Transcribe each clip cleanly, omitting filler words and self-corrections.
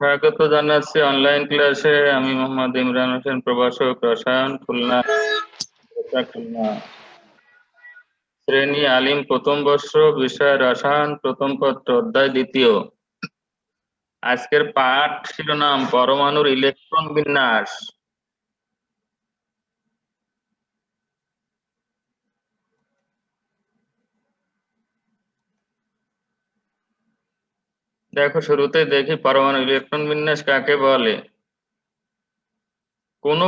স্বাগত জানাচ্ছি অনলাইন ক্লাসে। আমি মোহাম্মদ ইমরান হোসেন, প্রভাষক, রসায়ন, খুলনা। শ্রেণী আলিম, প্রথম বর্ষ, বিষয় রসায়ন, প্রথম পত্র, অধ্যায় দ্বিতীয়। আজকের পাঠ শিরোনাম পরমাণুর ইলেকট্রন বিন্যাস। দেখো, শুরুতে দেখি পরমাণু ইলেকট্রন বিন্যাস কাকে বলে। কোন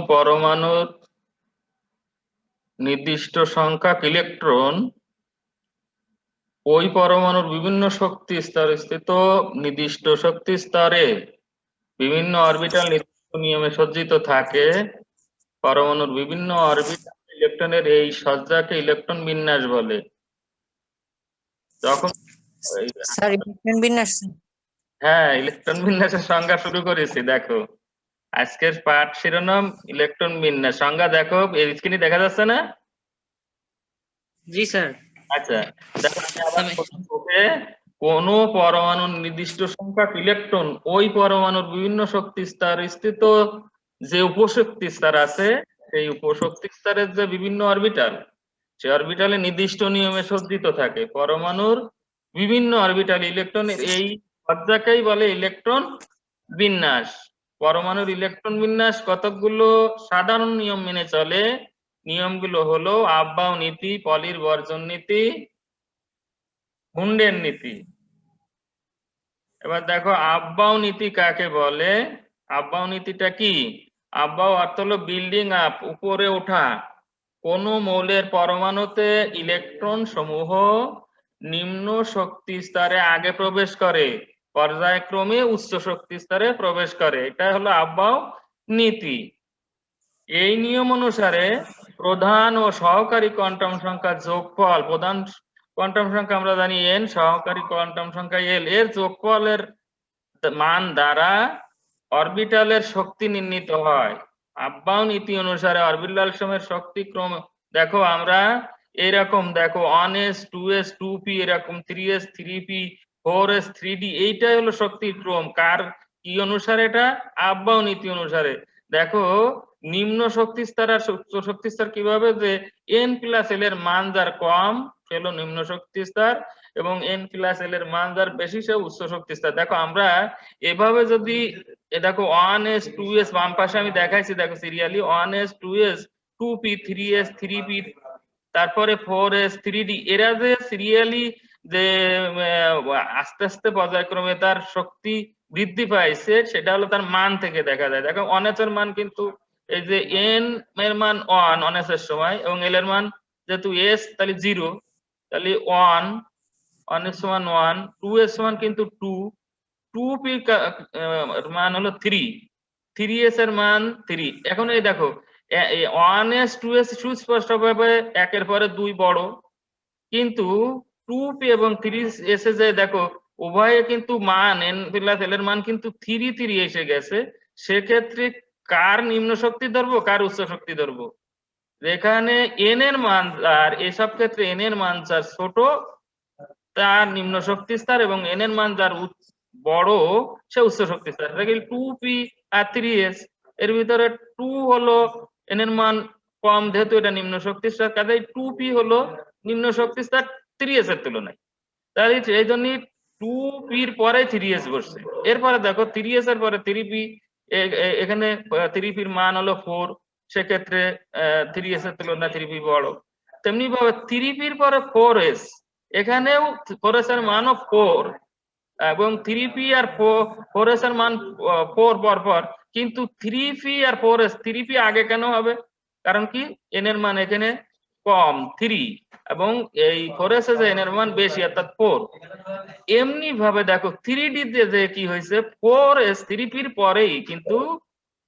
পরমাণুর নির্দিষ্ট সংখ্যক ইলেকট্রন ওই পরমাণুর বিভিন্ন শক্তি স্তরে স্থিত নির্দিষ্ট শক্তি স্তরে বিভিন্ন অরবিটাল নির্দিষ্ট নিয়মে সজ্জিত থাকে। পরমাণুর বিভিন্ন অরবিটাল ইলেকট্রনের এই সজ্জাকে ইলেকট্রন বিন্যাস বলে। যখন স্যার ইলেকট্রন বিন্যাস। হ্যাঁ, ইলেকট্রন বিন্যাসের সংজ্ঞা শুরু করেছি। দেখো, আজকের পাঠ শিরোনাম ইলেকট্রন বিন্যাস। সংজ্ঞা দেখো, এই স্ক্রিনে দেখা যাচ্ছে না? জি স্যার। আচ্ছা, দেখো আমি আবার প্রথম থেকে কোন পরমাণুর নির্দিষ্ট সংখ্যক ইলেকট্রন ওই পরমাণুর বিভিন্ন শক্তি স্তর স্থিত যে উপশক্তি স্তর আছে, সেই উপশক্তি স্তরের যে বিভিন্ন অরবিটাল, সে অরবিটালে নির্দিষ্ট নিয়মে সজ্জিত থাকে। পরমাণুর বিভিন্ন অরবিটাল ইলেকট্রনের এই সজ্জাকেই বলে ইলেকট্রন বিন্যাস। পরমাণুর ইলেকট্রন বিন্যাস কতকগুলো সাধারণ নিয়ম মেনে চলে। নিয়মগুলো হলো আফবাও নীতি, পলির বর্জন নীতি, হুন্ডের নীতি। এবার দেখো আফবাও নীতি কাকে বলে। আফবাও নীতিটা কি? আফবাও অর্থ হলো বিল্ডিং আপ, উপরে ওঠা। কোন মৌলের পরমাণুতে ইলেকট্রন সমূহ নিম্ন শক্তি স্তরে আগে প্রবেশ করে, পর্যায়ক্রমে উচ্চ শক্তি স্তরে প্রবেশ করে, এটা হলো আফবাও নীতি। এই নিয়ম অনুসারে প্রধান ও সহকারী কোয়ান্টাম সংখ্যার যোগফল, প্রধান কোয়ান্টাম সংখ্যা আমরা জানি n, সহকারী কোয়ান্টাম সংখ্যা l, এর যোগফলের মান দ্বারা অরবিটালের শক্তি নির্ণীত হয়। আফবাও নীতি অনুসারে অরবিটাল সমূহের শক্তি ক্রম, দেখো আমরা এরকম, দেখো 1s 2s 2p, এরকম 3s 3p 4s 3d, এইটাই হলো শক্তির ক্রম। কার কি অনুসারে? এটা আফবাও নীতি অনুসারে। দেখো নিম্ন শক্তি স্তর আর উচ্চ শক্তি স্তর কিভাবে, যে n প্লাস l এর মান যার কম সে হলো নিম্ন শক্তি স্তর, এবং n প্লাস l এর মান যার বেশি সে উচ্চ শক্তি স্তর। দেখো আমরা এভাবে যদি দেখো 1s 2s, বাম পাশে আমি দেখাইছি, দেখো serially 1s 2s 2p 3s 3p, তারপরে 4s 3d, এরা যে সিরিয়ালি যে আস্তে আস্তে পর্যায়ক্রমে তার শক্তি বৃদ্ধি পাইছে, সেটা হলো তার মান থেকে দেখা যায়। দেখো 1s এর মান কিন্তু এই যে n এর মান 1 1s এর সময়, এবং l এর মান যেহেতু s তাহলে 0, তাহলে 1 1s সমান 1, 2s সমান কিন্তু 2, 2p মান হলো 3, 3s এর মান 3। এখন এই দেখো 1s 2s সুস্পষ্টভাবে একের পরে দুই বড়, কিন্তু 2p এবং 3s এ যে দেখো উভয়ে কিন্তু মান n প্লাস l এর মান কিন্তু 3 3 এসে গেছে। সেক্ষেত্রে কার নিম্ন শক্তি ধরবো, কার উচ্চ শক্তি ধরবো? যেখানে n এর মান আর এসব ক্ষেত্রে n এর মান যার ছোট তার নিম্ন শক্তি স্তর, এবং n এর মান যার বড় সে উচ্চ শক্তি স্তর। দেখি 2p আর 3s, এর ভিতরে 2 হলো n এর মান কম, যেহেতু এটা নিম্ন শক্তি স্তর, কাজেই 2p হলো নিম্ন শক্তি স্তর 3s এর তুলনায়। তাহলে এই জন্য 2p এর পরে 3s বসছে। এরপরে দেখো 3s এর পরে 3p, এখানে 3p এর মান হলো 4, সেক্ষেত্রে 3s এর তুলনায় 3p বড়। তেমনি ভাবে 3p এর পরে 4s, এখানেও 4s এর মানও 4, এবং 3p আর 4s এর মান 4 পর পর, কিন্তু 3p আর 4s, 3p আগে কেন হবে? কারণ কি, n এর মান এখানে কম 3, এবং এই 4s এ n এর মান বেশি অর্থাৎ 4। এমনি ভাবে দেখো 3d তে যে কি হয়েছে, 4s 3p এর পরেই কিন্তু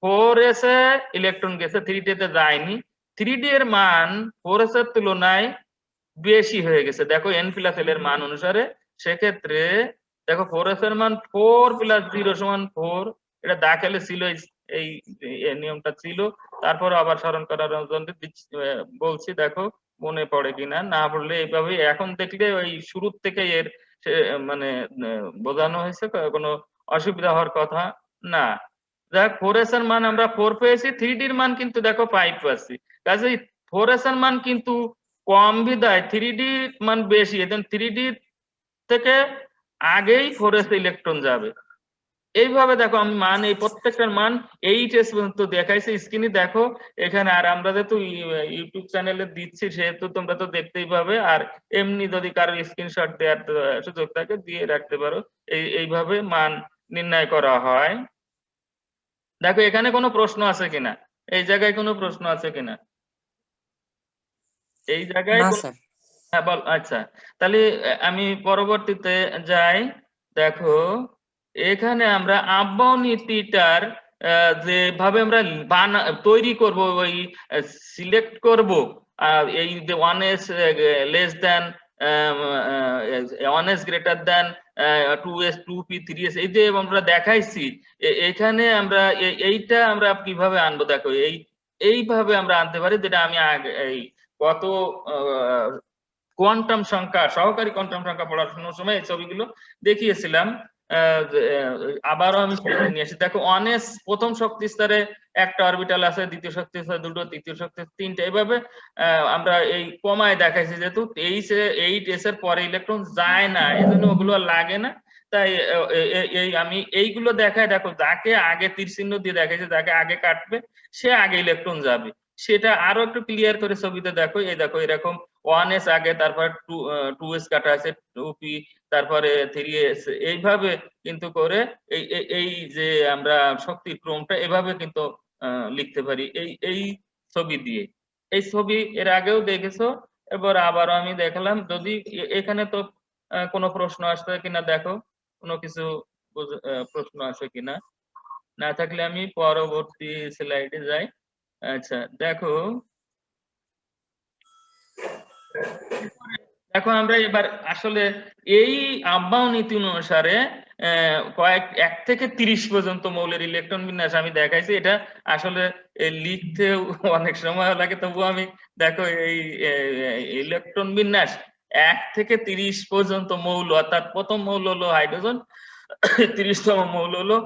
4s এ ইলেকট্রন গেছে, 3d তে যায়নি। 3d এর মান 4s এর তুলনায় বেশি হয়ে গেছে, দেখো n প্লাস l এর মান অনুসারে। সেক্ষেত্রে দেখো 4s এর মান 4 প্লাস 0 সমান 4, এটা দাখেলে ছিল, এই নিয়মটা ছিল। তারপর আবার স্মরণ করার জন্য বলছি। দেখো মনে পড়ে কিনা, না পড়লে এইভাবে এখন দেখলে ওই শুরুর থেকে এর মানে বোঝানো হয়েছে, কোনো অসুবিধা হওয়ার কথা না। যাক 4s এর মান আমরা 4 পেয়েছি, 3d এর মান কিন্তু দেখো 5 পাচ্ছি। কাজেই 4s এর মান কিন্তু কম বিধায় 3d মান বেশি, এবং 3d থেকে আগেই 4s ইলেকট্রন যাবে। এইভাবে দেখো আমি মান এই প্রত্যেকটার মান 8s পর্যন্ত দেখাইছি স্ক্রিনে দেখো এখানে। আর আমরা যেহেতু ইউটিউব চ্যানেলে দিচ্ছি সেহেতু তোমরা তো দেখতেই পাবে, আর এমনি যদি কারো স্ক্রিনশট দেওয়ার সুযোগ থাকে দিয়ে রাখতে পারো। এইভাবে মান নির্ণয় করা হয়। দেখো এখানে কোনো প্রশ্ন আছে কিনা, এই জায়গায় কোনো প্রশ্ন আছে কিনা, এই জায়গায় না স্যার। হ্যাঁ বল। আচ্ছা, তাহলে আমি পরবর্তীতে যাই। দেখো এখানে আমরা আব্বাও নীতিটার যেভাবে আমরা তৈরি করব, ওই সিলেক্ট করব এই যে 1s less than 1s greater than 2s 2p 3s, এই যে আমরা দেখাইছি এখানে আমরা এইটা আমরা কিভাবে আনবো। দেখো এইভাবে আমরা আনতে পারি, যেটা আমি আগে এই কত কোয়ান্টাম সংখ্যা, সহকারী কোয়ান্টাম সংখ্যা পড়াশোনার সময় এই ছবিগুলো দেখিয়েছিলাম। আবারও আমি নিয়ে আসি। দেখো 1s প্রথম শক্তি স্তরে একটা অরবিটাল আছে, দ্বিতীয় শক্তি স্তরে দুটো, তৃতীয় শক্তি তিনটা। এইভাবে আমরা এই কমায় দেখাইছি, যেহেতু 8s এর পরে ইলেকট্রন যায় না, এই জন্য ওগুলো লাগে না। তাই এই আমি এইগুলো দেখায়, দেখো যাকে আগে তীর চিহ্ন দিয়ে দেখাইছে, যাকে আগে কাটবে সে আগে ইলেকট্রন যাবে। সেটা আরো একটু ক্লিয়ার করে ছবিতে দেখো, এই দেখো এরকম 1s আগে, তারপর 2s কাটা আছে, 2p, তারপরে 3s, এইভাবে কিন্তু করে এই যে আমরা শক্তির ক্রমটা এভাবে কিন্তু লিখতে পারি এই ছবি দিয়ে। এই ছবি এর আগেও দেখেছো, এবার আবারও আমি দেখলাম। যদি এখানে তো কোনো প্রশ্ন আসছে কিনা দেখো, কোনো কিছু প্রশ্ন আসে কিনা, না থাকলে আমি পরবর্তী স্লাইডে যাই। আচ্ছা দেখো, দেখো আমরা এবার আসলে এই আব্বাও নীতি অনুসারে কয়েক 1 থেকে 30 পর্যন্ত মৌলের ইলেকট্রন বিন্যাস আমি দেখাইছি। এটা আসলে লিখতে অনেক সময় লাগে, তবু আমি দেখো এই ইলেকট্রন বিন্যাস 1 থেকে 30 পর্যন্ত মৌল, অর্থাৎ প্রথম মৌল হলো হাইড্রোজেন, 30তম মৌল হলো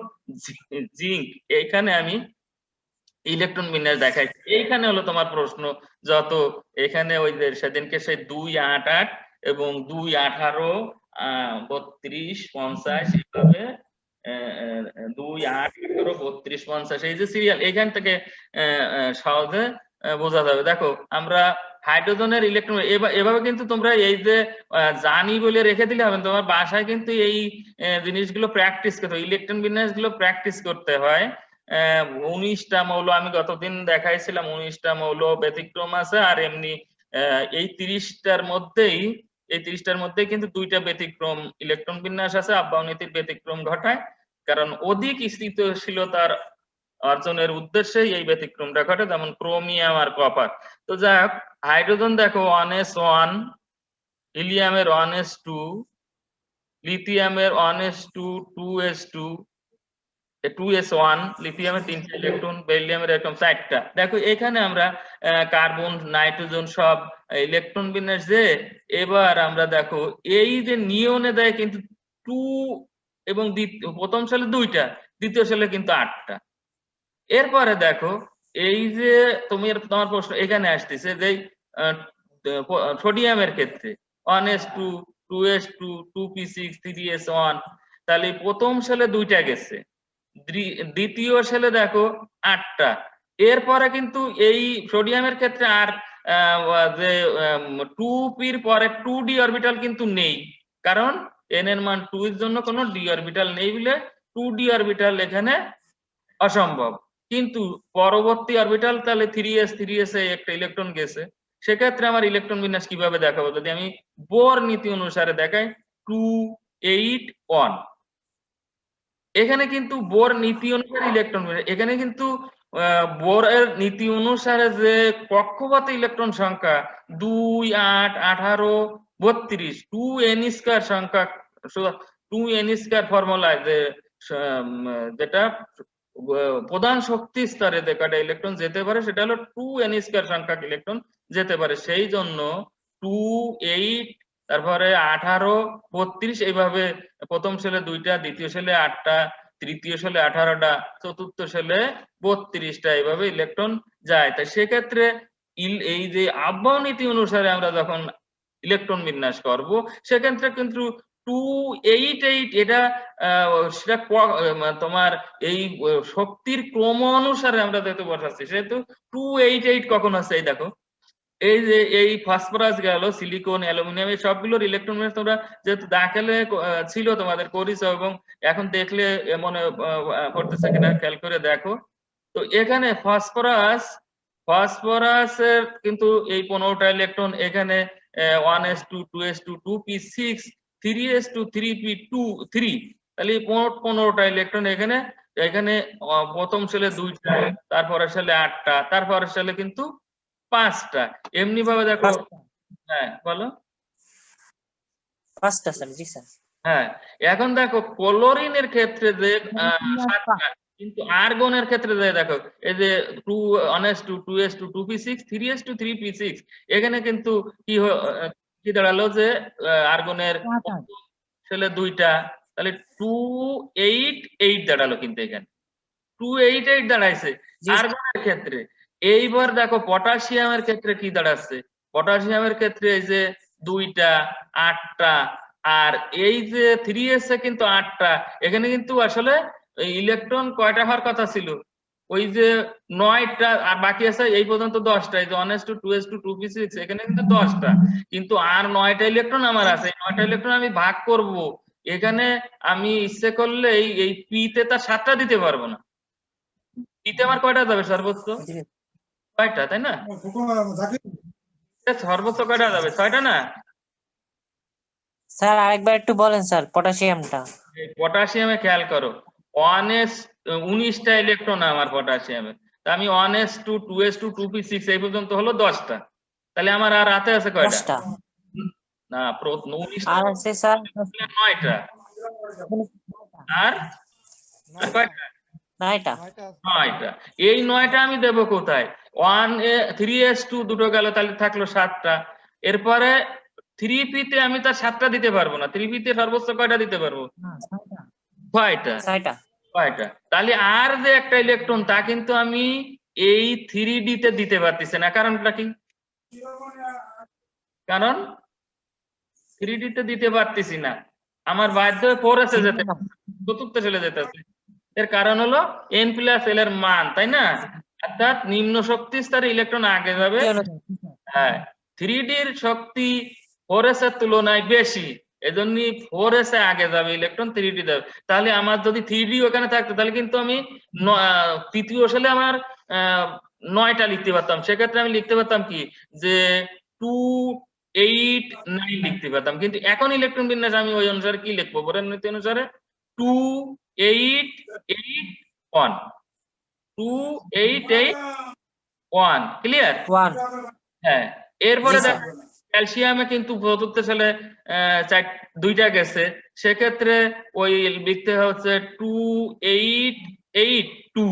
জিঙ্ক। এইখানে আমি ইলেকট্রন বিন্যাস দেখাইছি। এইখানে হলো তোমার প্রশ্ন যত, এখানে ওই যে সেদিনকে সেই 2 8 8 এবং 2 18 32 50 এইভাবে 2 8 18 32 50 এই যে সিরিয়াল, এখান থেকে সহজে বোঝা যাবে। দেখো আমরা হাইড্রোজেনের ইলেকট্রন এভাবে কিন্তু তোমরা এই যে জানি বলে রেখে দিলে হবে, তোমার বাসায় কিন্তু এই জিনিসগুলো প্র্যাকটিস করতে হয়, ইলেকট্রন বিন্যাস গুলো প্র্যাকটিস করতে হয়। 19টা মৌল আমি গতদিন দেখাইছিলাম, 19টা মৌল ব্যতিক্রম আছে, আর এমনি এই 30টার মধ্যেই কিন্তু 2টা ব্যতিক্রম ইলেকট্রন বিন্যাস আছে, আব্বাও নীতির ব্যতিক্রম ঘটায়, কারণ অধিক স্থিতিশীলতার অর্জনের উদ্দেশ্যে এই ব্যতিক্রমটা ঘটে, যেমন ক্রোমিয়াম আর কপার। তো যাই হোক, হাইড্রোজেন দেখো 1s1, হিলিয়ামের 1s2, লিথিয়ামের 1s2 2s2, 2s1, লিথিয়ামের 3টা ইলেকট্রন, বেরিলিয়ামের এরকম 4টা। দেখো এখানে আমরা কার্বন নাইট্রোজেন সব ইলেকট্রন বিন্যাস যে, এবার আমরা দেখো এই যে নিয়নে দেয় কিন্তু 2, এবং প্রথম সালে 2টা, দ্বিতীয় সালে কিন্তু 8টা। এরপরে দেখো এই যে তোমার প্রশ্ন এখানে আসতেছে যে সোডিয়ামের ক্ষেত্রে 1s2 2s2 2p6 3s1, তাহলে প্রথম সালে 2টা গেছে, দ্বিতীয় সালে দেখো 8টা। এরপরে কিন্তু এই সোডিয়ামের ক্ষেত্রে আর যে 2p-র পরে 2d অরবিটাল কিন্তু নেই, কারণ n এর মান 2 এর জন্য কোনো d অরবিটাল নেই বলে 2d অরবিটাল এখানে অসম্ভব। কিন্তু পরবর্তী অরবিটাল তাহলে 3s এ একটা ইলেকট্রন গেছে, সেক্ষেত্রে আমার ইলেকট্রন বিন্যাস কিভাবে দেখাবো, যদি আমি বোর নীতি অনুসারে দেখাই 2 8 1, এখানে কিন্তু বোর নীতি অনুসারে ইলেকট্রন, এখানে কিন্তু বোরের নীতি অনুসারে যে কক্ষপথ ইলেকট্রন সংখ্যা 2 8 18 32, 2n² সংখ্যা, 2n² ফর্মুলায় যেটা প্রধান শক্তি স্তরে যে কয়টা ইলেকট্রন যেতে পারে সেটা হলো 2n² সংখ্যক ইলেকট্রন যেতে পারে। সেই জন্য 2, 8, তারপরে 18, 32 এইভাবে প্রথম শেলে 2টা, দ্বিতীয় শেলে 8টা, তৃতীয় শেলে 18টা, চতুর্থ শেলে 32টা এইভাবে ইলেকট্রন যায়। তাই সেক্ষেত্রে এই যে আব্বাও নীতি অনুসারে আমরা যখন ইলেকট্রন বিন্যাস করব সেক্ষেত্রে কিন্তু 288 এটা সেটা তোমার এই শক্তির ক্রম অনুসারে আমরা যেহেতু বসাচ্ছি সেহেতু 288 কখন আছে এই দেখো, এই যে এই ফসফরাস গেল, সিলিকন, অ্যালুমিনিয়াম, এই সবগুলোর ইলেকট্রন বিন্যাস তোমরা যেহেতু দাখিলে ছিল তোমাদের করেছো এবং এখন দেখলে মনে পড়তেছে কিনা খেয়াল করে দেখো। তো এখানে ফসফরাসের কিন্তু এই 15টা ইলেকট্রন, এখানে 1s2, 2s2, 2p6, 3s2, 3p3, তাহলে মোট 15টা ইলেকট্রন এখানে। এখানে প্রথম শেলে 2টা, তারপরের শেলে 8টা, তারপরের শেলে কিন্তু 5টা। এমনি ভাবে দেখো, হ্যাঁ বলো। 5টা স্যার। জি স্যার। হ্যাঁ, এখন দেখো ক্লোরিনের ক্ষেত্রে যে 7টা, কিন্তু আর্গনের ক্ষেত্রে যে দেখো এই যে 1s2, 2s2, 2p6, 3s2, 3p6, এখানে কিন্তু কি দাঁড়ালো যে আর্গনের শেলে 2টা, তাহলে 288 দাঁড়ালো কিন্তু এখানে 288 দাঁড়াইছে আর্গনের ক্ষেত্রে। এইবার দেখো পটাশিয়ামের ক্ষেত্রে কি দাঁড়াচ্ছে, পটাশিয়ামের ক্ষেত্রে এই যে 2টা, 8টা, আর এই যে 3s এ কিন্তু 8টা। এখানে কিন্তু আসলে ইলেকট্রন কয়টা হওয়ার কথা ছিল, ওই যে 9টা, আর বাকি আছে এই পর্যন্ত 10টা, এই যে 1s2, 2s2, 2p6, এখানে কিন্তু 10টা, কিন্তু আর 9টা ইলেকট্রন আমার আছে। এই 9টা ইলেকট্রন আমি ভাগ করব, এখানে আমি ইচ্ছে করলে এই পি তে তার 7টা দিতে পারবো না। পিতে আমার কয়টা যাবে সর্বোচ্চ, 6টা, তাই না? সর্বোচ্চ কয়টা যাবে, 6টা না? স্যার আরেকবার একটু বলেন স্যার পটাশিয়ামটা। পটাশিয়ামে খেয়াল করো, 19টা ইলেকট্রন আমার পটাশিয়ামে, তা আমি 1s2, 2s2, 2p6 এই পর্যন্ত হলো 10টা, তাহলে আমার আর হাতে আছে কয়টা? 10টা না, 19টা আর আছে স্যার 9টা, আর কয়টা? 9টা। 9টা। এই 9টা আমি দেব কোথায়? 3s2 দুটো গেল, তাহলে থাকলো 7টা। এরপরে 3p তে আমি তার 7টা দিতে পারবো না, 3p তে সর্বোচ্চ কয়টা দিতে পারবো? 6টা। 6টা। তাহলে আর যে একটা ইলেকট্রন তা কিন্তু আমি এই 3d তে দিতে পারতেছি না, কারণটা কি? কারণ 3d তে দিতে পারতেছি না, আমার বাধ্য হয়ে 4s এ যেতে, চতুর্থ শেলে যেতে হবে। এর কারণ হলো n+l এর মান, তাই না? অর্থাৎ নিম্ন শক্তি স্তরে ইলেকট্রন আগে যাবে। হ্যাঁ, 3d এর শক্তি 4s এর তুলনায় বেশি, এজন্য 4s এ আগে যাবে ইলেকট্রন, 3d যাবে। তাহলে আমার যদি 3d ওখানে থাকতো তাহলে কিন্তু আমি তৃতীয় শেলে আমার 9টা লিখতে পারতাম। সেক্ষেত্রে আমি লিখতে পারতাম কি যে 289 লিখতে পারতাম। কিন্তু এখন ইলেকট্রন বিন্যাস আমি ওই অনুসারে কি লিখবো, বোরের নীতি অনুসারে 2881, 2881, ক্লিয়ার? হ্যাঁ, এরপরে দেখো ক্যালসিয়ামে কিন্তু চতুর্থ শেলে 2টা গেছে, সেক্ষেত্রে ওই লিখতে হচ্ছে 2882।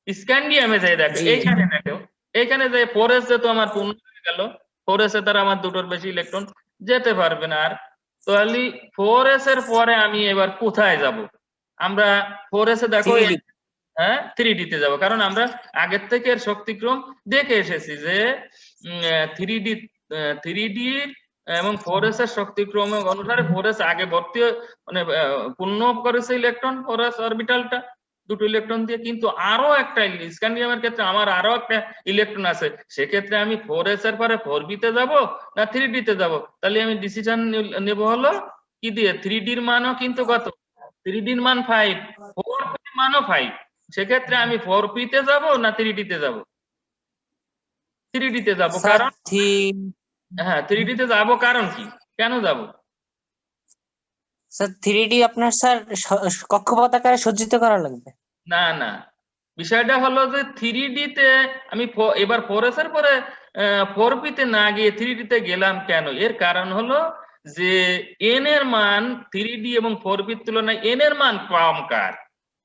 স্ক্যান্ডিয়ামে যাই দেখো, এইখানে দেখো, এইখানে যে 4s যেহেতু আমার পূর্ণ হয়ে গেল, 4s এর দ্বারা আমার দুটোর বেশি ইলেকট্রন যেতে পারবে না আর। তাহলে 4s এর পরে আমি এবার কোথায় যাব? আমরা 4s এ দেখো, হ্যাঁ 3d তে যাব, কারণ আমরা আগের থেকে এর শক্তিক্রম দেখে এসেছি যে 3d এবং 4s এর শক্তিক্রম অনুসারে 4s আগে ভর্তি মানে পূর্ণ করেছে ইলেকট্রন 4s অরবিটালটা দুটো ইলেকট্রন দিয়ে। কিন্তু আরো একটা স্ক্যান্ডিয়ামের ক্ষেত্রে আমার আরো একটা ইলেকট্রন আছে, সেক্ষেত্রে আমি 4s এর পরে 4b তে যাব না 3d তে যাব? তাহলে আমি ডিসিশন নেব হলো কি দিয়ে, 3d এর মানও কিন্তু কত, 3d এর মান 5, 4p এর মানও 5, সেক্ষেত্রে আমি 4p তে যাব না 3d তে যাব? 3d তে যাব। কারণ হ্যাঁ 3d তে যাব, কারণ কি, কেন যাব? স্যার 3d আপনার স্যার কক্ষপথ আকারে সজ্জিত করা লাগবে। না না, বিষয়টা হলো যে 3d তে আমি এবার 4s এর পরে 4p তে না গিয়ে 3d তে গেলাম কেন? এর কারণ হলো যে n এর মান 3d এবং 4p এর তুলনায় n এর মান কম কার,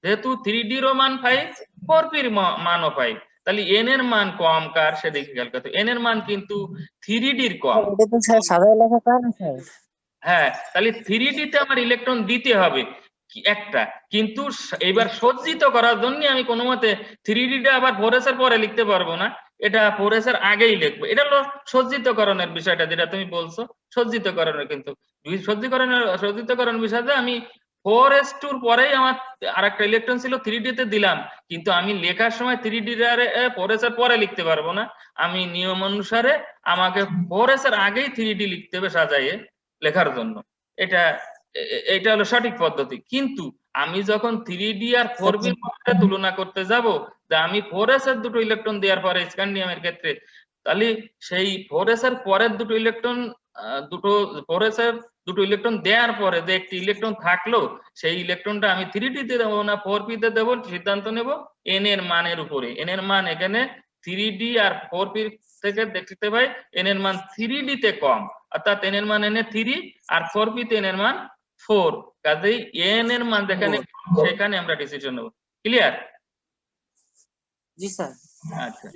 যেহেতু 3D এরও মান 5, 4p এর মানও 5, তাহলে n এর মান কম কার সেদিকে খেয়াল করতে হবে। n এর মান কিন্তু 3D এর কম। এটা তো স্যার সাদা লেখা কার না স্যার? হ্যাঁ, তাহলে 3D তে আমার ইলেকট্রন দিতে হবে একটা, কিন্তু এবার সজ্জিত করার জন্য আমি কোনো মতে 3D টা আবার 4s এর পরে লিখতে পারবো না, এটা 4s এর আগেই লিখবো। এটা হলো সজ্জিতকরণের বিষয়টা যেটা তুমি বলছো, সজ্জিতকরণের কিন্তু সজ্জিতকরণ বিষয়টা আমি 4s2 এর পরেই আমার আরেকটা ইলেকট্রন ছিল 3D তে দিলাম, কিন্তু আমি লেখার সময় 3D র 4s এর পরে লিখতে পারবো না, আমি নিয়ম অনুসারে আমাকে 4s এর আগেই 3D লিখতে হবে সাজাইয়ে লেখার জন্য। এটা এটা হলো সঠিক পদ্ধতি। কিন্তু আমি যখন 3D আর 4b এর মধ্যে তুলনা করতে যাব, যে আমি 4s এর দুটো ইলেকট্রন দেওয়ার পরে স্ক্যান্ডিয়ামের ক্ষেত্রে, তাহলে সেই 4s এর পরের দুটো ইলেকট্রন দুটো 4s এর দুটো ইলেকট্রন দেওয়ার পরে যে একটি ইলেকট্রন থাকলো, সেই ইলেকট্রনটা আমি 3D তে দেবো না 4p তে দেবো, সিদ্ধান্ত নেব n এর মানের উপরে। n এর মান এখানে 3D আর 4p থেকে দেখতে পাই n এর মান 3D তে কম, অর্থাৎ n এর মান n এর 3 আর 4p তে n এর মান 4, কাজেই n এর মান যেখানে সেখানে আমরা ডিসিশন নেব। ক্লিয়ার? জি স্যার। আচ্ছা,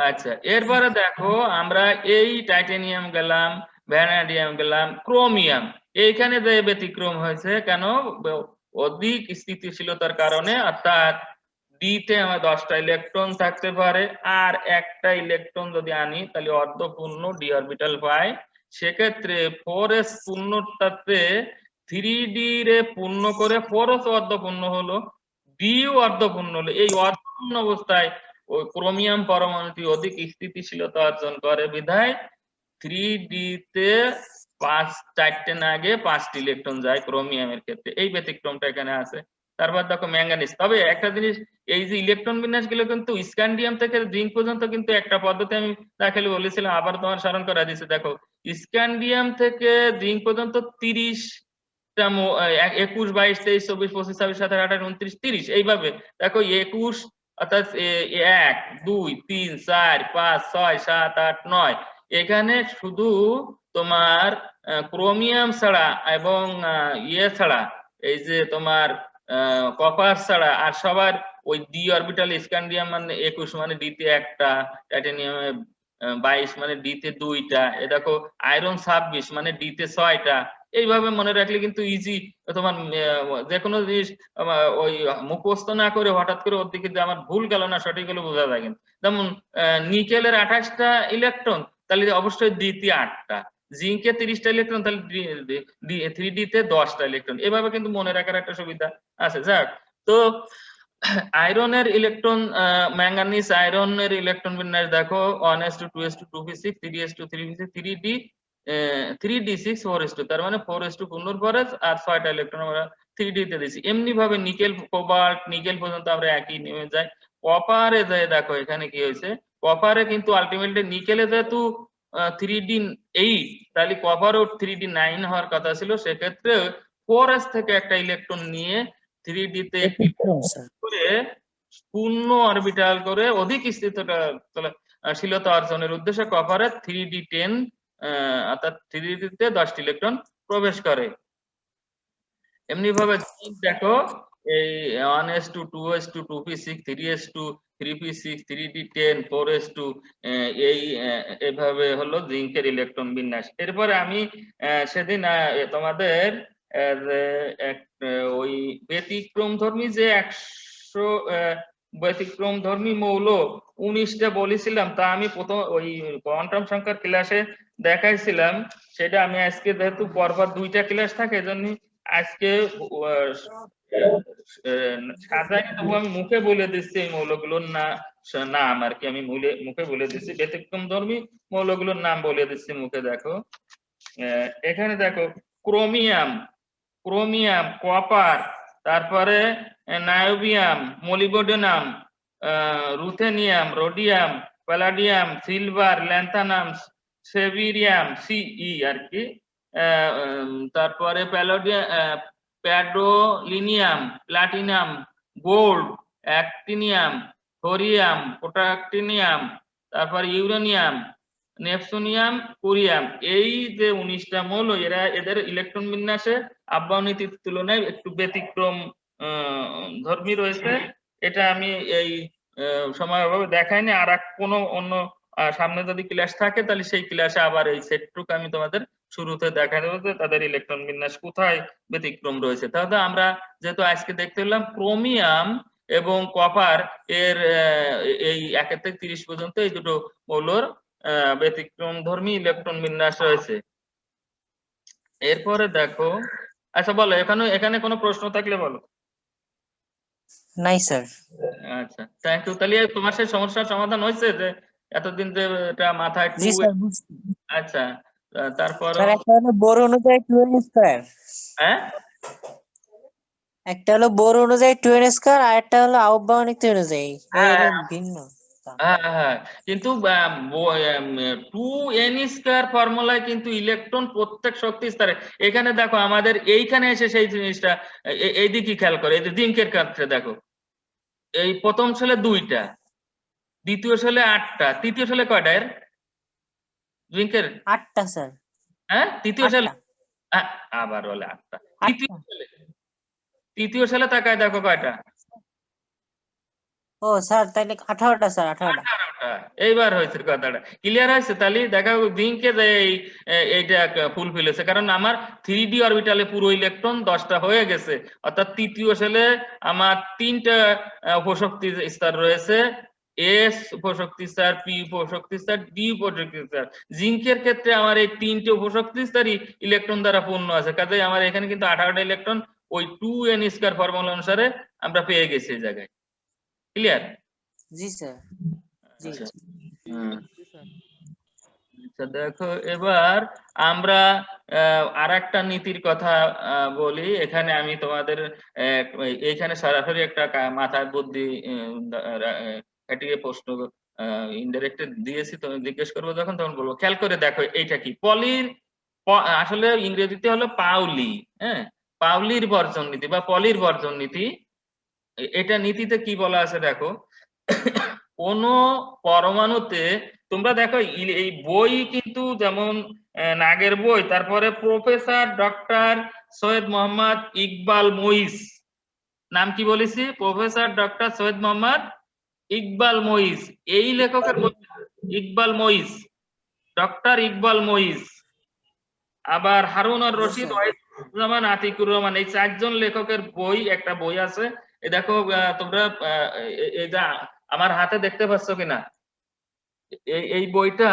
আচ্ছা, এরপরে দেখো আমরা এই টাইটানিয়াম গেলাম, ভ্যানাডিয়াম গেলাম, ক্রোমিয়াম, এইখানে যে ব্যতিক্রম হয়েছে কেন? অধিক স্থিতিশীলতার কারণে, অর্থাৎ ডি তে আমার 10টা ইলেকট্রন থাকতে পারে, আর একটা ইলেকট্রন যদি আনি তাহলে অর্ধপূর্ণ ডি অরবিটাল পাই। সেক্ষেত্রে 4s পূর্ণটাতে 3D রে পূর্ণ করে 4s অর্ধপূর্ণ হলো, ডিও অর্ধপূর্ণ হলো। এই অর্ধপূর্ণ অবস্থায় ওই ক্রোমিয়াম পরমাণুটি অধিক স্থিতিশীলতা অর্জন করে বিধায় 3D তে 4টে না গিয়ে 5টি ইলেকট্রন যায় ক্রোমিয়ামের ক্ষেত্রে, এই ব্যতিক্রমটা এখানে আছে। তারপর দেখো ম্যাঙ্গানিজ। তবে একটা জিনিস, এই যে ইলেকট্রন বিন্যাস গুলো কিন্তু স্ক্যান্ডিয়াম থেকে জিঙ্ক পর্যন্ত কিন্তু একটা পদ্ধতি আমি দেখালে বলেছিলাম, আবার তোমার স্মরণ করা দিচ্ছে। দেখো স্ক্যান্ডিয়াম থেকে জিঙ্ক পর্যন্ত 30 21, 22, 23, 24, 25, 26, 27, 28, 29, 30 এইভাবে। দেখো 21 অর্থাৎ 1, 2, 3, 4, 5, 6, 7, 8, 9, এখানে শুধু তোমার ক্রোমিয়াম ছাড়া এবং ইয়ে ছাড়া, এই যে তোমার কপার ছাড়া আর সবার ওই ডি অরবিটাল, স্ক্যান্ডিয়াম মানে 21 মানে ডি তে একটা, টাইটানিয়ামে 22 মানে ডি তে 2টা, এ দেখো আয়রন 26 মানে ডি তে 6টা। এইভাবে মনে রাখলে কিন্তু ইজি, তোমার যে কোনো জিনিস ওই মুখস্থ না করে হঠাৎ করে ওর দিকে যে আমার ভুল গেল না সঠিক হলে বোঝা যায়। কিন্তু যেমন নিকেলের 28টা ইলেকট্রন, তাহলে অবশ্যই ডি তে 8টা, জিঙ্কে 30টা ইলেকট্রন, তাহলে 3D তে 10টা ইলেকট্রন। এভাবে কিন্তু মনে রাখার একটা সুবিধা আছে। যাক, তো আয়রনের ইলেকট্রন, ম্যাঙ্গানিজ আয়রনের ইলেকট্রন বিন্যাস দেখো 1s2 2s2 2p6 3s2 3p6 3d 3d6 4s2, তার মানে 4s2 পূর্ণর পরে আর 6টা ইলেকট্রন আমরা 3d তে দিছি। এমনি ভাবে নিকেল, কোবাল্ট, নিকেল পর্যন্ত আমরা একই নেমে যাই। কপারে যায় দেখো এখানে কি হয়েছে, কপারে কিন্তু আলটিমেটলি নিকেলে যেহেতু 3d8, তাহলে কপারও 3d9 হওয়ার কথা ছিল। সেক্ষেত্রে 4s থেকে একটা ইলেকট্রন নিয়ে 3d তে একটি করে পূর্ণ অরবিটাল করে অধিক স্থিতিশীলতা অর্জনের উদ্দেশ্যে কপারে 3d10 অর্থাৎ 3d তে 10টি ইলেকট্রন প্রবেশ করে। এমনি ভাবে দেখো এই 1s2 2s2 2p6 3s2 3p6 3d10 4s2, এই এভাবে হলো জিঙ্কের ইলেকট্রন বিন্যাস। এরপরে আমি সেদিন তোমাদের ওই ব্যতিক্রমধর্মী যে 100 ব্যতিক্রমধর্মী মৌল 19টা বলেছিলাম, তা আমি প্রথম ওই কোয়ান্টাম সংখ্যার ক্লাসে দেখাইছিলাম। সেটা আমি আজকে যেহেতু পরপর 2টা ক্লাস থাকে এজন্য আজকে সাজাইনি, তবু আমি মুখে বলে দিচ্ছি এই মৌলগুলোর নাম আর কি, আমি মুখে বলে দিচ্ছি ব্যতিক্রম ধর্মী মৌলগুলোর নাম বলে দিচ্ছি মুখে। দেখো এখানে দেখো ক্রোমিয়াম, কপার, তারপরে niobium, molybdenum, ruthenium, rhodium, palladium, silver, lanthanum, সেভিরিয়াম, সিই আর কি, তারপরে gadolinium, platinum, gold, actinium, thorium, protactinium, তারপরে ইউরেনিয়াম, নেপসুনিয়াম, কুরিয়াম। এই যে 19টা মৌল, এদের ইলেকট্রন বিন্যাসে আব্বাও নীতির তুলনায় একটু ব্যতিক্রম ধর্মী রয়েছে, এটা আমি এই সময়ের অভাবে দেখাইনি। আর এক কোনো অন্য সামনে যদি ক্লাস থাকে তাহলে সেই ক্লাসে আবার এই সেটটুকু আমি তোমাদের শুরুতে দেখা দেবো যে তাদের ইলেকট্রন বিন্যাস কোথায় ব্যতিক্রম রয়েছে। তাহলে আমরা যেহেতু আজকে দেখতে পেলাম ক্রোমিয়াম এবং কপার এর এই 1 থেকে 30 পর্যন্ত এই দুটো মৌলর ব্যতিক্রম ধর্মী ইলেকট্রন বিন্যাস রয়েছে। এরপরে দেখো, আচ্ছা বলো এখানে কোনো প্রশ্ন থাকলে বলো। নাই স্যার। আচ্ছা, থ্যাংক ইউ। তাহলে তোমার সেই সমস্যার সমাধান হয়েছে যে এতদিন যে এটা মাথায় জি স্যার, বুঝছি। আচ্ছা, তারপর স্যার একটা হলো বোর অনুযায়ী 2n স্কয়ার, হ্যাঁ একটা হলো বোর অনুযায়ী 2n স্কয়ার, আর একটা হলো আউটবাউনিক অনুযায়ী, হ্যাঁ হলো হ্যাঁ, ভিন্ন। হ্যাঁ হ্যাঁ, কিন্তু 2n² ফর্মুলায় কিন্তু ইলেকট্রন প্রত্যেক শক্তি স্তরে, এখানে দেখো আমাদের এইখানে এসে সেই জিনিসটা এইদিকে খেয়াল করে, এই যে জিঙ্কের ক্ষেত্রে দেখো এই প্রথম সালে 2টা, দ্বিতীয় সালে 8টা, তৃতীয় সালে কয়টা এর জিঙ্কের? 8টা স্যার, হ্যাঁ, তৃতীয় সালে 8টা। আবার বলে 8টা। 8টা। তৃতীয় সালে তাকায় দেখো কয়টা? ও স্যার, তাহলে 18টা স্যার, 18টা। 18টা। এইবার হয়েছে কথাটা ক্লিয়ার হয়েছে। তাহলে দেখা জিঙ্কে যে এইটা ফুলফিল হয়েছে, কারণ আমার 3d অরবিটালে পুরো ইলেকট্রন 10টা হয়ে গেছে, অর্থাৎ তৃতীয় সালে আমার 3টা উপশক্তি স্তর রয়েছে, এস উপশক্তি স্তর, পি উপশক্তি স্তর, ডি উপশক্তি স্তর। জিঙ্কের ক্ষেত্রে আমার এই 3টে উপশক্তি স্তরই ইলেকট্রন দ্বারা পূর্ণ আছে, কাজে আমার এখানে কিন্তু 18টা ইলেকট্রন ওই 2n² ফর্মুলা অনুসারে আমরা পেয়ে গেছি এই জায়গায়। ক্লিয়ার? জি স্যার। জি। আচ্ছা, আচ্ছা দেখো এবার আমরা আরেকটা নীতির কথা বলি। এখানে আমি তোমাদের এইখানে সরাসরি একটা মাথায় বুদ্ধি খাটিয়ে প্রশ্ন ইনডাইরেক্ট দিয়েছি, তুমি জিজ্ঞেস করবো যখন তখন বলবো। খেয়াল করে দেখো এইটা কি পলির, আসলে ইংরেজিতে হলো পাউলি, হ্যাঁ, পাউলির বর্জন নীতি বা পলির বর্জন নীতি। এটা নীতিতে কি বলা আছে দেখো, কোন পরমাণুতে তোমরা দেখো এই বই কিন্তু যেমন নাগের বই, তারপরে প্রফেসর ডক্টর সৈয়দ মোহাম্মদ ইকবাল মুইজ, নাম কি বলেছি? প্রফেসর ডক্টর সৈয়দ মোহাম্মদ ইকবাল মুইজ, এই লেখকের বই। ইকবাল মুইজ, ডক্টর ইকবাল মুইজ, আবার হারুন আর রশিদ, ওয়াহিদুজ্জামান, আতিকুর রহমান, এই 4জন লেখকের বই, একটা বই আছে। এই দেখো তোমরা এই যা আমার হাতে দেখতে পাচ্ছ কিনা, এই বইটা,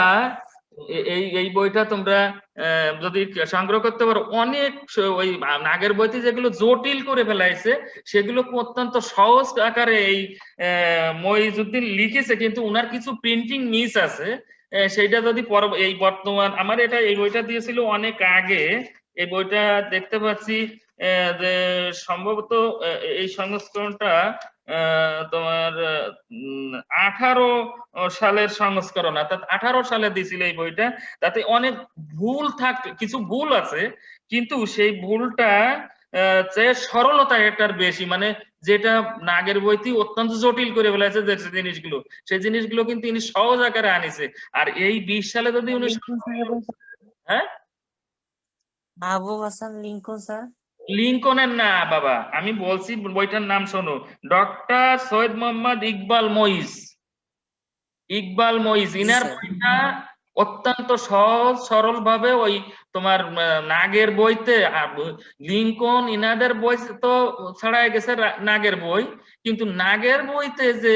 এই বইটা তোমরা যদি সংগ্রহ করতে পারো, অনেক ওই নাগের বইতে যেগুলো জটিল করে ফেলাইছে সেগুলো অত্যন্ত সহজ আকারে এই মইজউদ্দিন লিখেছে, কিন্তু উনার কিছু প্রিন্টিং মিস আছে। সেইটা যদি এই বর্তমান আমার এটা এই বইটা দিয়েছিল অনেক আগে, এই বইটা দেখতে পাচ্ছি যে সম্ভবত এই সংস্করণটা তোমার 18 সালের সংস্করণ, অর্থাৎ 18 সালে দিয়েছিল এই বইটা। তাতে অনেক ভুল কিছু ভুল আছে, কিন্তু সেই ভুলটা যে সরলতা এটার বেশি, মানে যেটা নাগের বইতে অত্যন্ত জটিল করে ফেলেছে যে জিনিসগুলো, সেই জিনিসগুলো কিন্তু ইনি সহজ আকারে আনিছে। আর এই 20 সালে যদি উনি, হ্যাঁ, মাহবুব হাসান লিঙ্কন স্যার। লিঙ্কনের না বাবা, আমি বলছি বইটার নাম শোনো, ডক্টর সৈয়দ মোহাম্মদ ইকবাল মুইজ। ইকবাল মুইজ, ইনার বইটা অত্যন্ত সহজ সরল ভাবে ওই তোমার নাগের বইতে, লিঙ্কন ইনাদের বই তো ছাড়াই গেছে নাগের বই, কিন্তু নাগের বইতে যে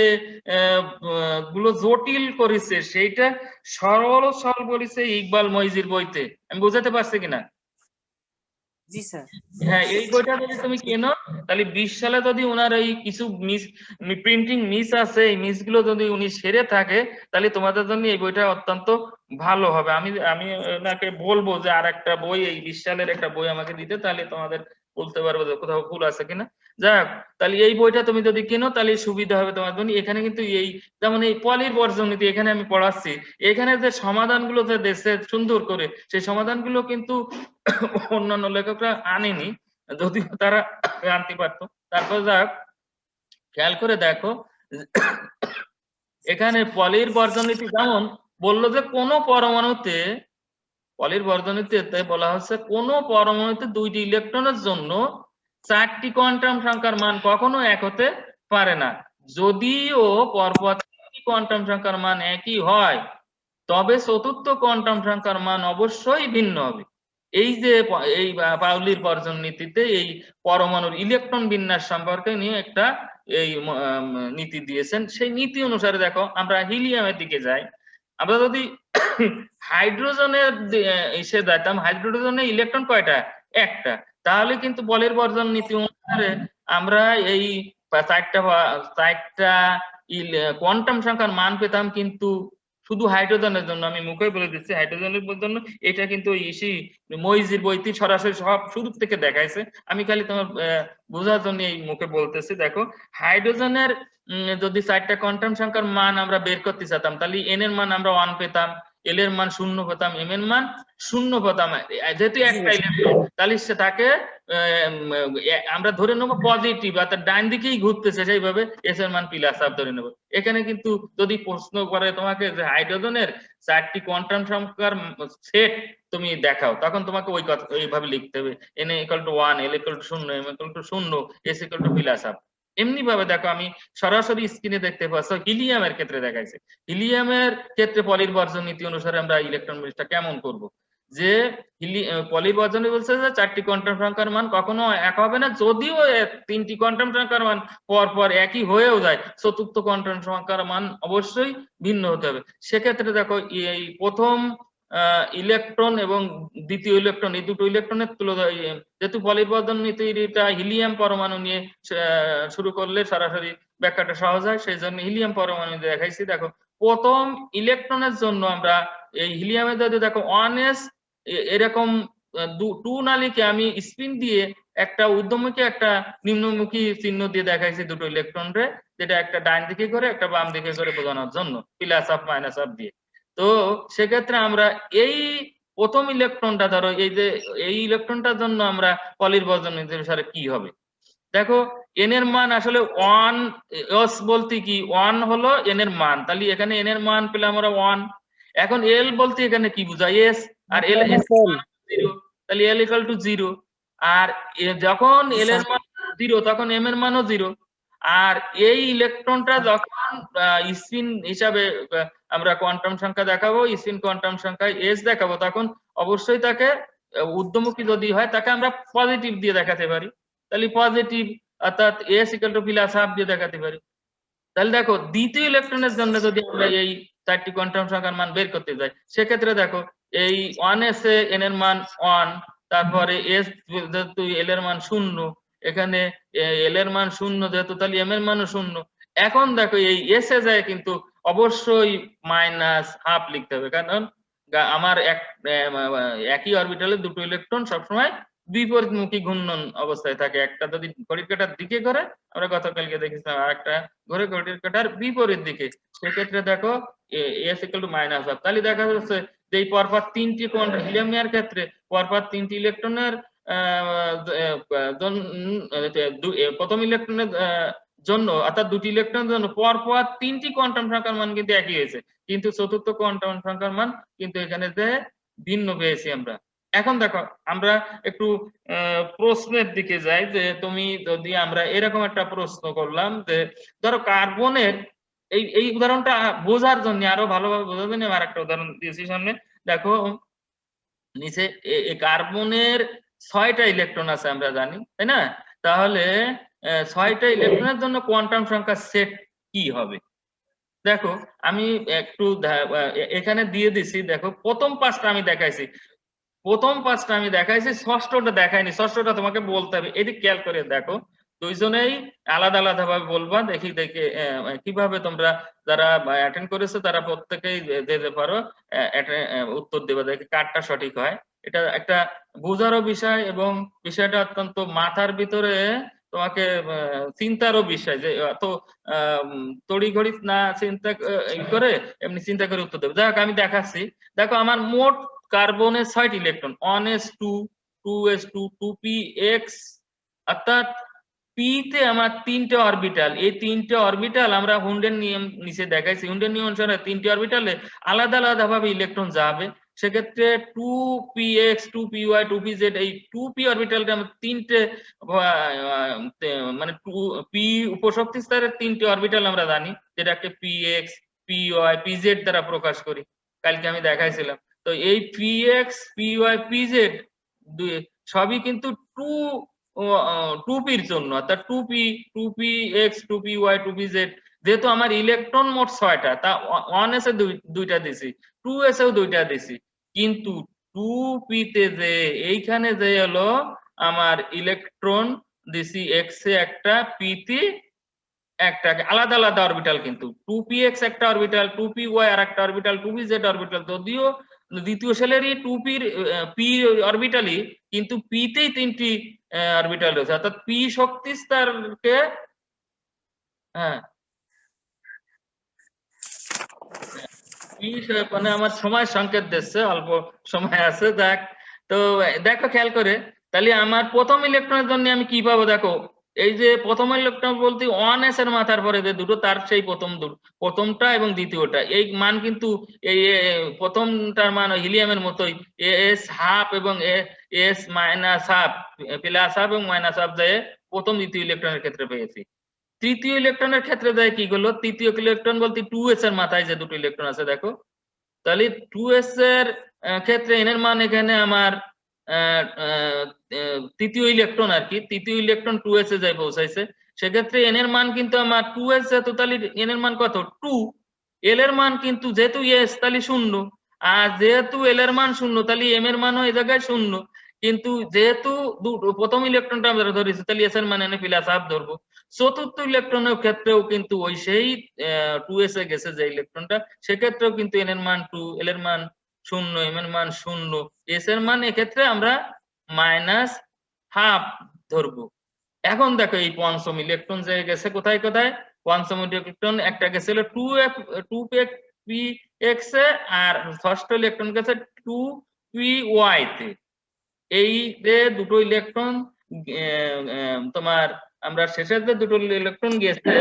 গুলো জটিল করেছে সেইটা সরল সরল করেছে ইকবাল মুইজির বইতে। আমি বুঝাতে পারছি কিনা? জি স্যার। হ্যাঁ, এই বইটা যদি তুমি কেনো তাহলে 20 সালে যদি ওনার এই কিছু প্রিন্টিং মিস আছে, এই মিস গুলো যদি উনি সেরে থাকে তাহলে তোমাদের জন্য এই বইটা অত্যন্ত ভালো হবে। আমি আমি ওনাকে বলবো যে আর একটা বই, এই 20 সালের একটা বই আমাকে দিতে, তাহলে তোমাদের বলতে পারবো যে কোথাও ভুল আছে কিনা। যাক, তাহলে এই বইটা তুমি যদি কেনো তাহলে সুবিধা হবে তোমার জন্য। এখানে কিন্তু এই যেমন এই পলির বর্জন নীতি এখানে আমি পড়াচ্ছি, এখানে যে সমাধানগুলো যে দেশে সুন্দর করে, সেই সমাধানগুলো কিন্তু অন্যান্য লেখকরা আনেনি, যদিও তারা আনতে পারতো। তারপর যাক, খেয়াল করে দেখো এখানে পলির বর্জনীতি যেমন বললো যে কোন পরমাণুতে, পলির বর্জনীতিতে বলা হচ্ছে কোন পরমাণুতে 2টি ইলেকট্রনের জন্য 4টি কোয়ান্টাম সংখ্যার মান কখনো এক হতে পারে না। যদিও পরপর 3টি কোয়ান্টাম সংখ্যার মান একই হয়, তবে চতুর্থ কোয়ান্টাম সংখ্যার মান অবশ্যই ভিন্ন হবে। এই যে এই পাউলির বর্জন নীতিতে এই পরমাণুর ইলেকট্রন বিন্যাস সম্পর্কে নিয়ে একটা এই নীতি দিয়েছেন। সেই নীতি অনুসারে দেখো আমরা হিলিয়ামের দিকে যাই। আমরা যদি হাইড্রোজেনের এসে যেতাম, হাইড্রোজেনে ইলেকট্রন কয়টা? একটা। তাহলে কিন্তু পলির বর্জন নীতি অনুসারে আমরা এই চারটা কোয়ান্টাম সংখ্যার মান পেতাম, কিন্তু শুধু হাইড্রোজেনের জন্য। আমি মুখে বলে দিচ্ছি, হাইড্রোজেনের জন্য এটা কিন্তু ইসি মইজির বইতে সরাসরি সব শুরু থেকে দেখাইছে। আমি খালি তোমার বোঝার জন্য এই মুখে বলতেছি। দেখো, হাইড্রোজেনের যদি 4টা কোয়ান্টাম সংখ্যার মান আমরা বের করতে চাইতাম, তাহলে এন এর মান আমরা 1 পেতাম, এল এর মান 0 পেতাম, এম এর মান 0 পেতাম। যেহেতু একটা ইলেকট্রন, তাহলে সেটাকে আমরা ধরে নেবো পজিটিভ, অর্থাৎ ডান দিকেই ঘুরতেছে, সেইভাবে এস এর মান প্লাস আপ ধরে নেবো। এখানে কিন্তু যদি প্রশ্ন করে তোমাকে যে হাইড্রোজেনের 4টি কোয়ান্টাম সংখ্যার সেট তুমি দেখাও, তখন তোমাকে ওই কথা এইভাবে লিখতে হবে, n equal to 1, l equal to 0, m equal to 0, s equal to plus up. এমনি ভাবে দেখো, আমি সরাসরি স্ক্রিনে দেখতে পাচ্ছ হিলিয়ামের ক্ষেত্রে দেখাইছে। হিলিয়ামের ক্ষেত্রে পলির বর্জন নীতি অনুসারে আমরা ইলেকট্রন বিন্যাসটা কেমন করব, যে পলির বর্জনে বলছে যে 4টি কোয়ান্টাম সংখ্যার মান কখনো এক হবে না, যদিও 3টি কোয়ান্টাম সংখ্যার মান পর পর একই হয়েও যায়, চতুর্থ কোয়ান্টাম সংখ্যার মান অবশ্যই ভিন্ন হতে হবে। সেক্ষেত্রে দেখো, এই প্রথম ইলেকট্রন এবং দ্বিতীয় ইলেকট্রন, এই দুটো ইলেকট্রনের তুলনায়, যেহেতু পলির বর্জন নীতিটা হিলিয়াম পরমাণু নিয়ে শুরু করলে সরাসরি ব্যাখ্যাটা সহজ হয়, সেই জন্য হিলিয়াম পরমাণু দেখাইছি। দেখো, প্রথম ইলেকট্রনের জন্য আমরা এই হিলিয়ামের যদি দেখো 1s এরকম 2 নালীকে আমি স্পিন দিয়ে একটা ঊর্ধ্বমুখী একটা নিম্নমুখী চিহ্ন দিয়ে দেখাইছি দুটো ইলেকট্রন রে, যেটা একটা ডান দিকে করে একটা বাম দিকে করে বোঝানোর জন্য, প্লাস আপ মাইনাস আপ দিয়ে। তো সেক্ষেত্রে আমরা এই প্রথম ইলেকট্রনটা ধরো, এই যে এই ইলেকট্রনটার জন্য আমরা পলির বর্জন নীতি অনুসারে কি হবে, দেখো এন এর মান আসলে 1, এস বলতে কি 1 হলো এন এর মান, তাহলে এখানে এন এর মান পেলাম আমরা 1। এখন এল বলতে এখানে কি বোঝায়? এস। আর এল 0, তাহলে এল ইকুয়াল টু 0। আর যখন এল এর মান 0, তখন এম এর মানও 0। আর এই ইলেকট্রনটা যখন স্পিন হিসাবে আমরা কোয়ান্টাম সংখ্যা দেখাবো, স্পিন কোয়ান্টাম সংখ্যা এস দেখাবো, তখন অবশ্যই তাকে ঊর্ধ্বমুখী যদি হয় তাকে আমরা পজিটিভ দিয়ে দেখাতে পারি। তাহলে পজিটিভ, অর্থাৎ S equal to plus half দিয়ে দেখাতে পারি। তাহলে দেখো, দ্বিতীয় ইলেকট্রনের জন্য যদি আমরা এই 4টি কোয়ান্টাম সংখ্যার মান বের করতে যাই, সেক্ষেত্রে দেখো এই 1s এ n এর মান 1, তারপরে s যেহেতু l এর মান 0, এখানে l এর মান 0 যেহেতু, তাহলে m এর মানও 0। এখন দেখো এই s এ যায় কিন্তু অবশ্যই মাইনাস হাফ লিখতে হবে, কারণ আমার একই অরবিটালে দুটো ইলেকট্রন সবসময় বিপরীতমুখী ঘূর্ণন অবস্থায় থাকে। একটা যদি ঘড়ির কাঁটার দিকে করে, আমরা গতকালকে দেখেছিলাম, আর একটা ঘুরে ঘড়ির কাঁটার বিপরীত দিকে। সেক্ষেত্রে দেখো S equal two minus half. তাহলে দেখা যাচ্ছে যে এই পরপর 3টি কোয়ান্টাম হিলিয়ামের ক্ষেত্রে পরপর 3টি ইলেকট্রনের প্রথম ইলেকট্রনের জন্য, অর্থাৎ দুটি ইলেকট্রনের জন্য পরপর 3টি কোয়ান্টাম সংখ্যার মান কিন্তু একই হয়েছে, কিন্তু চতুর্থ কোয়ান্টাম সংখ্যার মান কিন্তু এখানে যে ভিন্ন পেয়েছি আমরা। এখন দেখো, আমরা একটু প্রশ্নের দিকে যাই, যে তুমি যদি আমরা এরকম একটা প্রশ্ন করলাম যে ধরো কার্বনের এই উদাহরণটা বোঝার জন্য, আরো ভালোভাবে বোঝার জন্য আর একটা উদাহরণ দিয়েছি সামনে। দেখো নিচে কার্বনের 6টা ইলেকট্রন আছে আমরা জানি, তাই না? তাহলে 6টা ইলেকট্রনের জন্য কোয়ান্টাম সংখ্যার সেট কি হবে? দেখো আমি একটু এখানে দিয়ে দিছি। দেখো প্রথম 5টা আমি দেখাইছি, ষষ্ঠটা দেখাইনি, ষষ্ঠটা তোমাকে বলতে হবে। এদিক খেয়াল করে দেখো, দুইজনেই আলাদা আলাদা ভাবে বলবা, দেখি দেখে কিভাবে তোমরা যারা অ্যাটেন্ড করেছো তারা প্রত্যেকেই দিতে পারো, উত্তর দেবে, দেখে কারটা সঠিক হয়। এটা একটা বোঝারও বিষয় এবং বিষয়টা অত্যন্ত মাথার ভিতরে তোমাকে চিন্তারও বিষয়, যে এত তড়িঘড়ি না চিন্তা করে এমনি চিন্তা করে উত্তর দেবে। যাই হোক, আমি দেখাচ্ছি। দেখো আমার মোট কার্বনের 6টি ইলেকট্রন, 1s2, 2s2, 2px, অর্থাৎ পি তে আমার 3টে অরবিটাল। এই 3টে অরবিটাল আমরা হুন্ডের নিয়ম নিচে দেখাইছি। হুন্ডের নিয়ম অনুসারে 3টি অরবিটালে আলাদা আলাদা ভাবে ইলেকট্রন যাবে। সেক্ষেত্রে 2px 2py 2pz এই 2p অরবিটালটা তিনটে মানে 2p উপশক্তি স্তরের তিনটে অরবিটাল আমরা জানি, যেটাকে px py pz দ্বারা প্রকাশ করি, কালকে আমি দেখাইছিলাম। তো এই px py pz সবই কিন্তু 2p এর জন্য, অর্থাৎ 2px 2py 2pz। যেহেতু আমার ইলেকট্রন মোট 6টা, তা 1s এ দুইটা দিছি, 2s এও দুইটা দিছি, কিন্তু 2p তে যে এইখানে যে হলো আমার ইলেকট্রন দিছি x এ একটা, p তে একটা, আলাদা আলাদা অরবিটাল, কিন্তু 2px একটা অরবিটাল, 2py আর একটা অরবিটাল, 2pz অরবিটাল, যদিও দ্বিতীয় শেলেরই 2p p অরবিটালই, কিন্তু p তেই তিনটি অরবিটাল রয়েছে, অর্থাৎ p শক্তি স্তরকে হ্যাঁ মানে আমার সময় সংকেত দিচ্ছে, অল্প সময় আছে, দেখ। তো দেখো খেয়াল করে, তাহলে আমার প্রথম ইলেকট্রনের জন্য আমি কি পাবো, দেখো এই যে প্রথম ইলেকট্রন বলতে 1s এর মাথার পরে যে দুটো, তার সেই প্রথমটা এবং দ্বিতীয়টা, এই মান কিন্তু এই প্রথমটার মান হিলিয়ামের মতোই এস হাফ এবং S minus half, plus half এবং মাইনাস হাফ দিয়ে প্রথম দ্বিতীয় ইলেকট্রনের ক্ষেত্রে পেয়েছি। তৃতীয় ইলেকট্রনের ক্ষেত্রে দেয় কি হলো, তৃতীয় ইলেকট্রন বলতে 2s এর মাথায় যে দুটো ইলেকট্রন আছে দেখো, তাহলে 2s এর ক্ষেত্রে n এর মান এখানে আমার তৃতীয় ইলেকট্রন আর কি, তৃতীয় ইলেকট্রন 2s এ যাই পৌঁছাইছে, সেক্ষেত্রে n এর মান কিন্তু আমার 2s যেহেতু, তাহলে n এর মান কত 2, l এর মান কিন্তু যেহেতু s তাহলে 0, আর যেহেতু l এর মান 0 তাহলে m এর মানও এই জায়গায় 0, কিন্তু যেহেতু প্রথম ইলেকট্রনটা আমরা ধরেছি তাহলে s এর মান এনে প্লাস হাফ ধরবো। চতুর্থ ইলেকট্রনের ক্ষেত্রেও কিন্তু ওই সেই 2s এ গেছে যে ইলেকট্রনটা, সেক্ষেত্রেও কিন্তু n এর মান 2, l এর মান 0, m এর মান 0, s এর মান এক্ষেত্রে আমরা মাইনাস হাফ ধরবো। এখন দেখো এই পঞ্চম ইলেকট্রন যে গেছে কোথায় কোথায়, পঞ্চম ইলেকট্রন একটা গেছিল 2px এ, আর ষষ্ঠ ইলেকট্রন গেছে 2py তে। এই যে দুটো ইলেকট্রন তোমার আমরা শেষের যে দুটো ইলেকট্রন গেছে,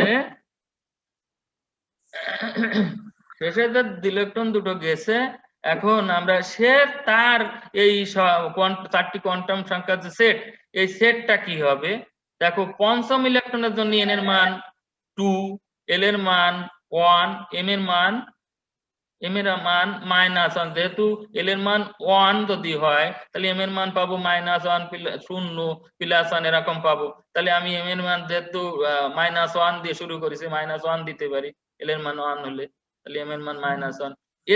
শেষের যে ইলেকট্রন দুটো গেছে, এখন আমরা সে তার এই চারটি কোয়ান্টাম সংখ্যার যে সেট, এই সেটটা কি হবে, দেখো পঞ্চম ইলেকট্রনের জন্য n এর মান 2, l এর মান 1, m এর মান -1, যেহেতু l এর মান 1 যদি হয় তাহলে m এর মান পাবো -1 0 +1 এরকম পাবো, তাহলে আমি m এর মান যেহেতু -1 দিয়ে শুরু করেছি, -1 দিতে পারি, l এর মান 1 হলে, তাহলে m এর মান -1,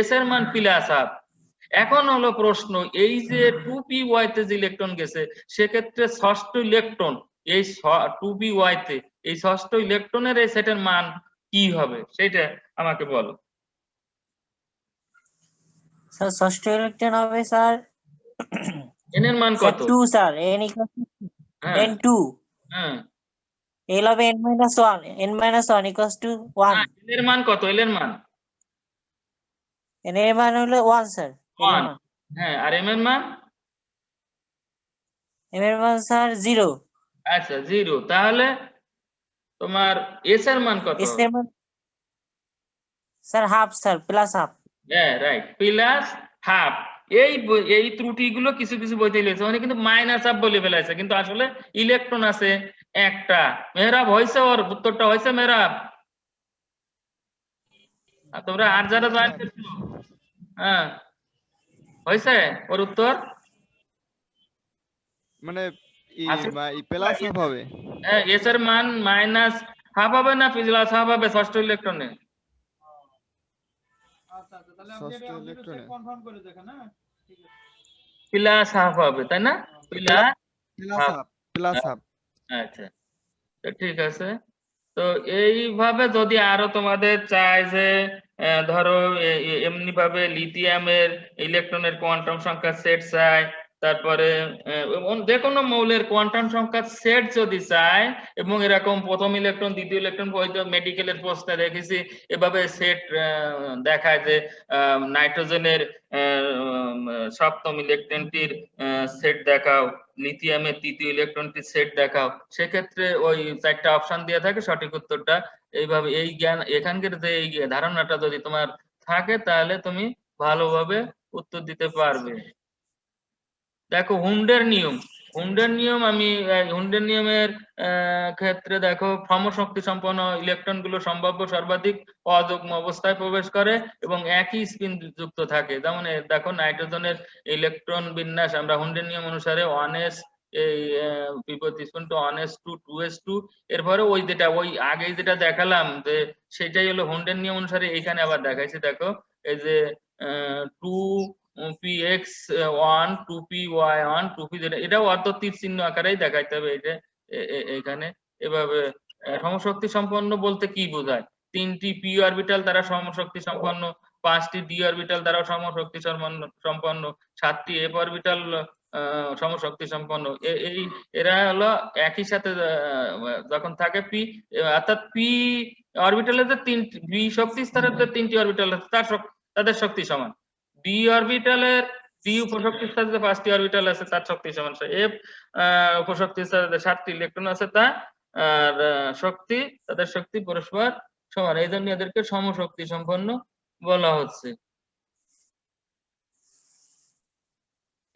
s এর মান +1। এখন হলো প্রশ্ন, এই যে 2py তে যে ইলেকট্রন গেছে, সেক্ষেত্রে ষষ্ঠ ইলেকট্রন এই 2py তে এই ষষ্ঠ ইলেকট্রনের এই সেটের মান কি হবে সেটা আমাকে বলো। স্যার ষষ্ঠ ইলেকট্রন হবে স্যার n এর মান কত? 2 স্যার, n হ্যাঁ n2, হ্যাঁ l হবে n-1, n-1 equals to 1, n এর মান কত? l এর মান n এর মান হলো 1 স্যার, l এর 1, মান, হ্যাঁ, আর m এর মান m এর মান স্যার 0, আচ্ছা 0, তাহলে তোমার s এর মান কত? s এর মান sir half sir, plus half. হ্যাঁ রাইট, প্লাস হাফ। এই ত্রুটিগুলো কিছু কিছু বইতে লিখেছে, মানে কিন্তু মাইনাস হাফ বলে ফেলাইছে, কিন্তু আসলে ইলেকট্রন আছে একটা। মেহরাব হয়েছে, ওর উত্তরটা হয়েছে মেহরাব? আর তোমরা আর যারা জয়েন করছো, হ্যাঁ হয়েছে ওর উত্তর? মানে আছে? প্লাস হাফ হবে। হ্যাঁ, এস এর মান মাইনাস হাফ হবে না প্লাস হাফ হবে ষষ্ঠ ইলেকট্রনে? আচ্ছা আচ্ছা, তাহলে আপনি এটা সেট কনফার্ম করে দেখেন। হ্যাঁ ঠিক আছে, প্লাস হাফ হবে তাই না? Plus plus half. Half, plus half. আচ্ছা, তো ঠিক আছে। তো এইভাবে যদি আরো তোমাদের চাই যে ধরো এমনি ভাবে লিথিয়ামের ইলেকট্রনের কোয়ান্টাম সংখ্যার সেট চাই, তারপরে যে কোনো মৌলের কোয়ান্টাম সংখ্যার সেট যদি চাই, এবং এরকম প্রথম ইলেকট্রন দ্বিতীয় ইলেকট্রন, হয়তো মেডিকেলের প্রশ্নে দেখেছি এভাবে সেট দেখায় যে নাইট্রোজেনের সপ্তম ইলেকট্রনটির সেট দেখাও, লিথিয়ামের তৃতীয় ইলেকট্রনটির সেট দেখাও, সেক্ষেত্রে ওই চারটা অপশন দিয়ে থাকে, সঠিক উত্তরটা এইভাবে, এই জ্ঞান এখানকার যে এই ধারণাটা যদি তোমার থাকে তাহলে তুমি ভালোভাবে উত্তর দিতে পারবে। দেখো হুন্ডের নিয়ম আমি হুন্ডের নিয়মের ক্ষেত্রে দেখো সমশক্তি সম্পন্ন ইলেকট্রন গুলো সম্ভাব্য সর্বাধিক অযুগ্ম অবস্থায় প্রবেশ করে এবং একই স্পিন যুক্ত থাকে। যেমন দেখো নাইট্রোজেনের ইলেকট্রন বিন্যাস আমরা হুন্ডের নিয়ম অনুসারে 1s এই বিপরীত স্পিন টু 1s2 2s2 এরপরে ওই আগেই যেটা দেখালাম যে সেটাই হলো হুন্ডের নিয়ম অনুসারে এখানে আবার দেখাইছি। দেখো এই যে 2px1 2py1 2p যেটা এটাও অর্ধ তীর চিহ্ন আকারেই দেখাইতে হবে। এই যে এখানে এভাবে সমশক্তি সম্পন্ন বলতে কি বোঝায়? 3টি p অরবিটাল দ্বারা সমশক্তি সম্পন্ন, 5টি d অরবিটাল দ্বারা সমশক্তি সম্পন্ন, 7টি f অরবিটাল সমশক্তি সম্পন্ন। এই এরা হলো একই সাথে যখন থাকে p অর্থাৎ p অরবিটালের যে 3টি b শক্তি স্তরের যে 3টি অরবিটাল আছে তাদের শক্তি সমান। d অরবিটালের d উপশক্তি স্তরে যে 5টি অরবিটাল আছে তার শক্তি সমান। f উপশক্তি স্তরে যে 7টি ইলেকট্রন আছে তা আর শক্তি তাদের শক্তি পরস্পর সমান, এই জন্য এদেরকে সমশক্তি সম্পন্ন বলা হচ্ছে।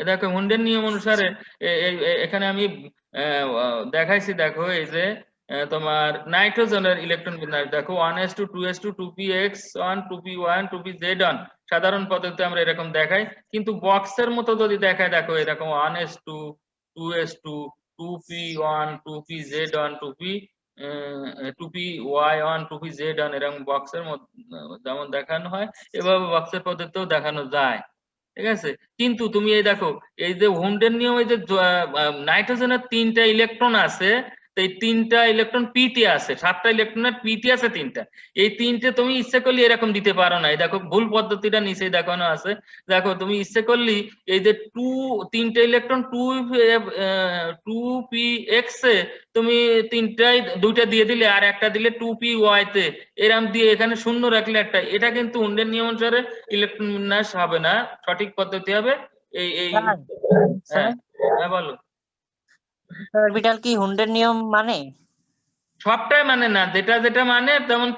দেখো হুন্ডের নিয়ম অনুসারে এখানে আমি দেখাইছি। দেখো এই যে তোমার নাইট্রোজেনের ইলেকট্রন বিন্যাস দেখো 1s2 2s2 2px1 2p1 2pz1 সাধারণ পদ্ধতিতে আমরা এরকম দেখাই, কিন্তু বক্সের মতো যদি দেখায় দেখো এরকম 1s2 2s2 2p1 2pz1 2py1 2pz1 এরকম বক্সের মতো যেমন দেখানো হয় এভাবে বক্সের পদ্ধতিতেও দেখানো যায়। ঠিক আছে, কিন্তু তুমি এই দেখো এই যে হুন্ডের নিয়মে যে নাইট্রোজেনের 3টা ইলেকট্রন আছে, এই 3টা ইলেকট্রন পিতে আছে, 7টা ইলেকট্রনের পিতে আছে 3টা। এই 3টে তুমি ইচ্ছে করলে এরকম দিতে পারো না। এই দেখো ভুল পদ্ধতিটা নিচেই দেখানো আছে। দেখো তুমি ইচ্ছে করলে এই যে 3টে ইলেকট্রন 2px এ তুমি 2টা দিয়ে দিলে আর একটা দিলে 2py তে এরকম দিয়ে এখানে শূন্য রাখলে একটা, এটা কিন্তু হুন্ডের নিয়ম অনুসারে ইলেকট্রন বিন্যাস হবে না। সঠিক পদ্ধতি হবে এই হ্যাঁ হ্যাঁ বলো। অরবিটাল কি হুন্ডের নিয়ম মানে? সবটাই মানে না, যেটা যেটা মানে, যেমন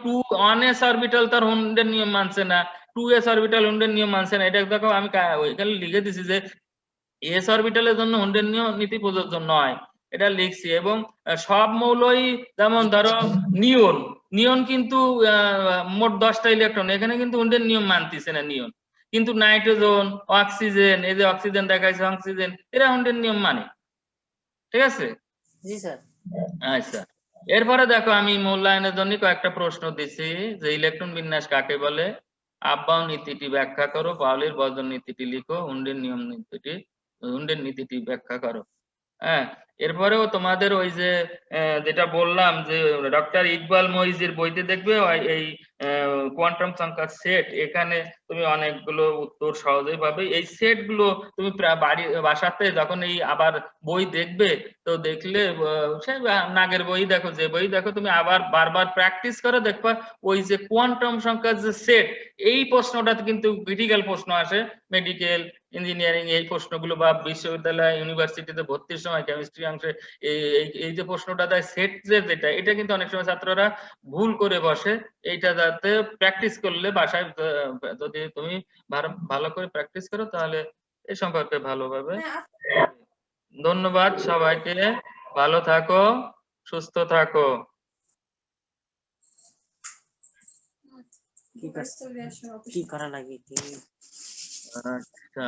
1s অরবিটাল তার হুন্ডের নিয়ম মানছে না, 2s অরবিটাল হুন্ডের নিয়ম মানছে না। এটা দেখো আমি ওইখানে লিখে দিছি যে এস অরবিটালের জন্য হুন্ডের নিয়ম নীতি প্রযোজ্য নয়, এটা লিখছি। এবং সব মৌলই যেমন ধরো নিয়ন কিন্তু মোট 10টা ইলেকট্রন, এখানে কিন্তু হুন্ডের নিয়ম মানতেছে না নিয়ন, কিন্তু নাইট্রোজেন অক্সিজেন এই যে অক্সিজেন দেখাইছে অক্সিজেন এরা হুন্ডের নিয়ম মানে। ঠিক আছে, জি স্যার। আচ্ছা এরপরে দেখো আমি মূল্যায়নের জন্য কয়েকটা প্রশ্ন দিছি যে ইলেকট্রন বিন্যাস কাকে বলে, আব্বাও নীতিটি ব্যাখ্যা করো, পাওলির বর্জন নীতিটি লিখো, হুন্ডের নীতিটি ব্যাখ্যা করো। হ্যাঁ, এরপরেও তোমাদের ওই যে যেটা বললাম যে ডক্টর ইকবাল মইজির বইতে দেখবে এই কোয়ান্টাম সংখ্যার সেট, এখানে তুমি অনেকগুলো উত্তর সহজেই পাবে। এই সেট গুলো তুমি বাসাতে যখন এই আবার বই দেখবে তো দেখলে সে নাগের বই দেখো যে বই দেখো তুমি আবার বারবার প্র্যাকটিস করে দেখবা ওই যে কোয়ান্টাম সংখ্যার যে সেট, এই প্রশ্নটা কিন্তু ক্রিটিক্যাল প্রশ্ন আসে মেডিকেল ইঞ্জিনিয়ারিং এই প্রশ্নগুলো বা বিশ্ববিদ্যালয় ইউনিভার্সিটিতে ভর্তির সময় কেমিস্ট্রি অংশে এই যে প্রশ্নটা দেয় সেট যেটা, এটা কিন্তু অনেক সময় ছাত্ররা ভুল করে বসে। এইটা যাতে প্র্যাকটিস করলে বাসায় যদি তুমি ভালো করে প্র্যাকটিস করো তাহলে এই সম্পর্কে ভালোভাবে। ধন্যবাদ সবাইকে, ভালো থাকো, সুস্থ থাকো। কি করা লাগে? আচ্ছা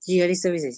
কি গাড়ি সার্ভিস